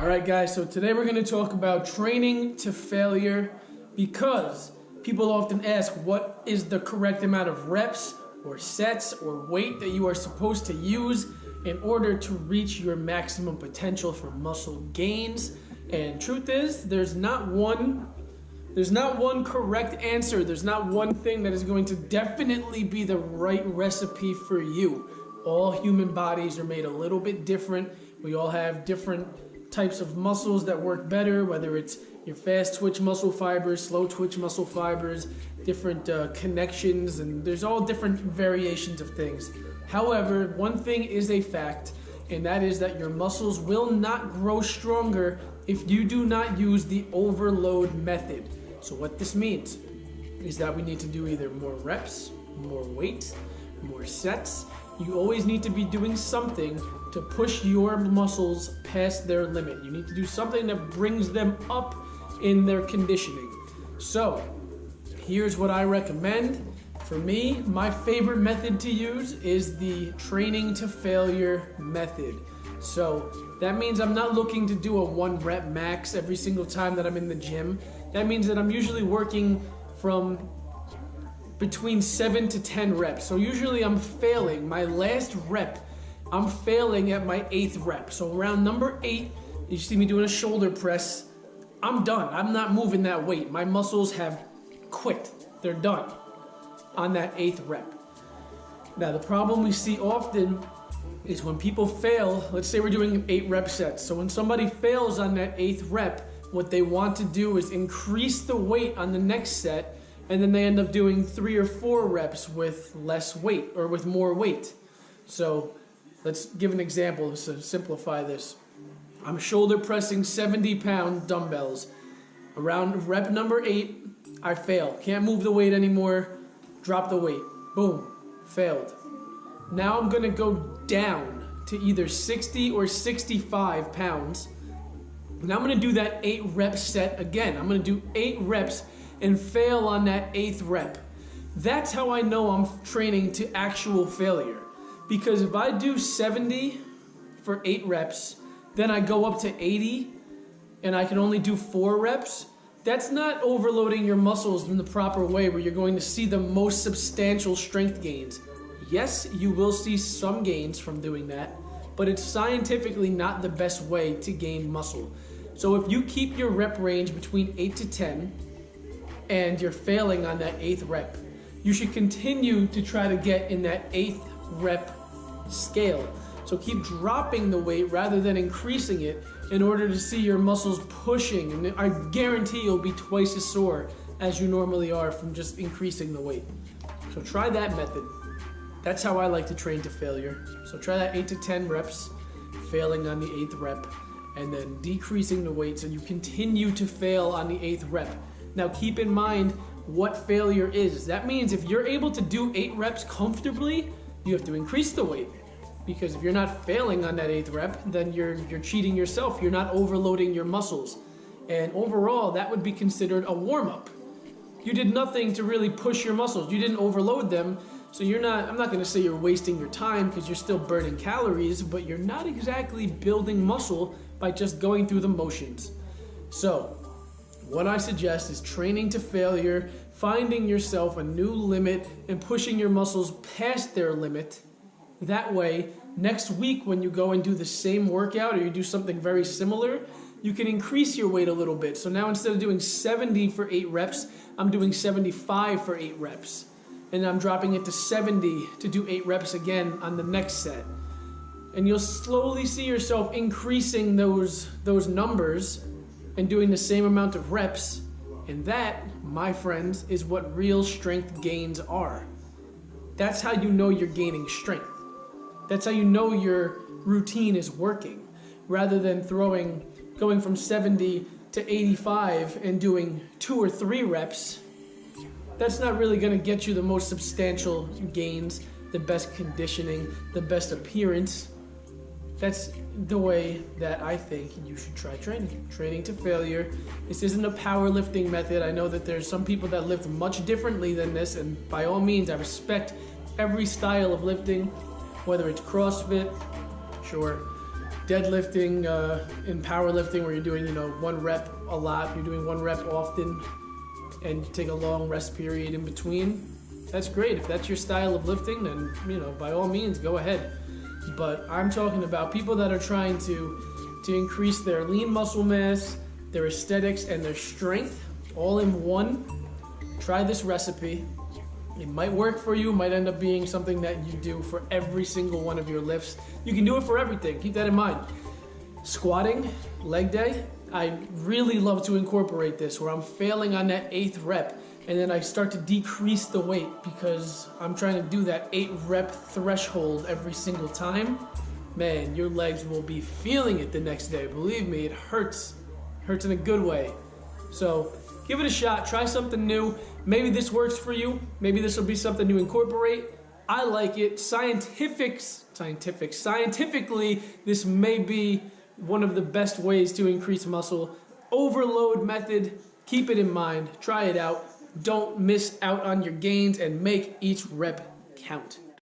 Alright guys, so today we're going to talk about training to failure, because people often ask what is the correct amount of reps or sets or weight that you are supposed to use in order to reach your maximum potential for muscle gains. And truth is, there's not one correct answer. There's not one thing that is going to definitely be the right recipe for you. All human bodies are made a little bit different. We all have different types of muscles that work better, whether it's your fast twitch muscle fibers, slow twitch muscle fibers, different connections, and there's all different variations of things. However, one thing is a fact, and that is that your muscles will not grow stronger if you do not use the overload method. So what this means is that we need to do either more reps, more weight, more sets. You always need to be doing something to push your muscles past their limit. You need to do something that brings them up in their conditioning. So here's what I recommend. For me, my favorite method to use is the training to failure method. So that means I'm not looking to do a 1 rep max every single time that I'm in the gym. That means that I'm usually working from between 7 to 10 reps. So usually I'm failing. My last rep, I'm failing at my 8th rep. So around number 8, you see me doing a shoulder press, I'm done. I'm not moving that weight. My muscles have quit. They're done on that 8th rep. Now the problem we see often is when people fail. Let's say we're doing 8 rep sets. So when somebody fails on that 8th rep, what they want to do is increase the weight on the next set, and then they end up doing 3 or 4 reps with less weight or with more weight. So let's give an example to simplify this. I'm shoulder pressing 70-pound dumbbells. Around rep number 8, I fail. Can't move the weight anymore. Drop the weight. Boom. Failed. Now I'm going to go down to either 60 or 65 pounds. And I'm going to do that 8 rep set again. I'm going to do 8 reps and fail on that 8th rep. That's how I know I'm training to actual failure. Because if I do 70 for 8 reps, then I go up to 80 and I can only do 4 reps, that's not overloading your muscles in the proper way where you're going to see the most substantial strength gains. Yes, you will see some gains from doing that, but it's scientifically not the best way to gain muscle. So if you keep your rep range between 8 to 10 and you're failing on that 8th rep, you should continue to try to get in that 8th rep scale. So keep dropping the weight rather than increasing it in order to see your muscles pushing, and I guarantee you'll be twice as sore as you normally are from just increasing the weight. So try that method. That's how I like to train to failure. So try that 8 to 10 reps, failing on the 8th rep, and then decreasing the weight so you continue to fail on the 8th rep. Now keep in mind what failure is. That means if you're able to do 8 reps comfortably, you have to increase the weight. Because if you're not failing on that 8th rep, then you're cheating yourself. You're not overloading your muscles. And overall, that would be considered a warm-up. You did nothing to really push your muscles. You didn't overload them. So I'm not going to say you're wasting your time because you're still burning calories, but you're not exactly building muscle by just going through the motions. So what I suggest is training to failure, finding yourself a new limit and pushing your muscles past their limit. That way, next week when you go and do the same workout or you do something very similar, you can increase your weight a little bit. So now instead of doing 70 for 8 reps, I'm doing 75 for 8 reps. And I'm dropping it to 70 to do 8 reps again on the next set. And you'll slowly see yourself increasing those numbers and doing the same amount of reps. And that, my friends, is what real strength gains are. That's how you know you're gaining strength. That's how you know your routine is working. Rather than going from 70 to 85 and doing 2 or 3 reps, that's not really going to get you the most substantial gains, the best conditioning, the best appearance. That's the way that I think you should try training. Training to failure. This isn't a powerlifting method. I know that there's some people that lift much differently than this, and by all means, I respect every style of lifting, whether it's CrossFit, sure, deadlifting, in powerlifting where you're doing, one rep a lot, you're doing one rep often, and you take a long rest period in between, that's great. If that's your style of lifting, then, by all means, go ahead. But I'm talking about people that are trying to increase their lean muscle mass, their aesthetics, and their strength all in one. Try this recipe. It might work for you, might end up being something that you do for every single one of your lifts. You can do it for everything, keep that in mind. Squatting, leg day, I really love to incorporate this where I'm failing on that 8th rep and then I start to decrease the weight because I'm trying to do that 8 rep threshold every single time. Man, your legs will be feeling it the next day. Believe me, it hurts. It hurts in a good way. So give it a shot, try something new. Maybe this works for you. Maybe this will be something to incorporate. I like it. Scientifically, this may be one of the best ways to increase muscle. Overload method, keep it in mind. Try it out. Don't miss out on your gains and make each rep count.